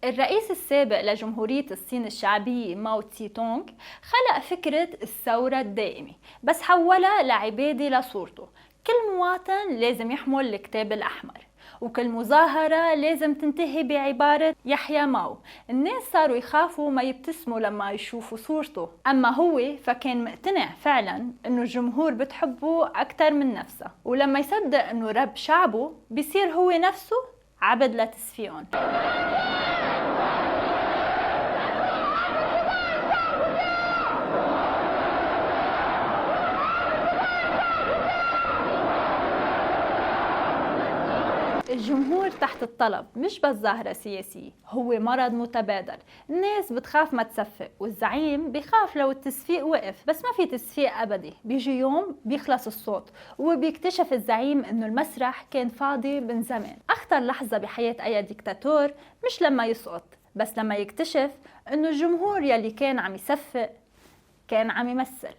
الرئيس السابق لجمهورية الصين الشعبية ماو تسي تونغ خلق فكرة الثورة الدائمة، بس حولها لعبادة لصورته. كل مواطن لازم يحمل الكتاب الأحمر، وكل مظاهرة لازم تنتهي بعبارة يحيى ماو. الناس صاروا يخافوا ما يبتسموا لما يشوفوا صورته، أما هو فكان مقتنع فعلا أنه الجمهور بتحبه أكتر من نفسه، ولما يصدق أنه رب شعبه بيصير هو نفسه عبد لتصفيقهم. الجمهور تحت الطلب مش بس ظاهرة سياسية، هو مرض متبادل. الناس بتخاف ما تصفق، والزعيم بيخاف لو التصفيق وقف. بس ما في تصفيق أبدي، بيجي يوم بيخلص الصوت وبيكتشف الزعيم إنه المسرح كان فاضي من زمان. أخطر لحظة بحياة أي ديكتاتور مش لما يسقط، بس لما يكتشف إنه الجمهور يلي كان عم يصفق كان عم يمثل.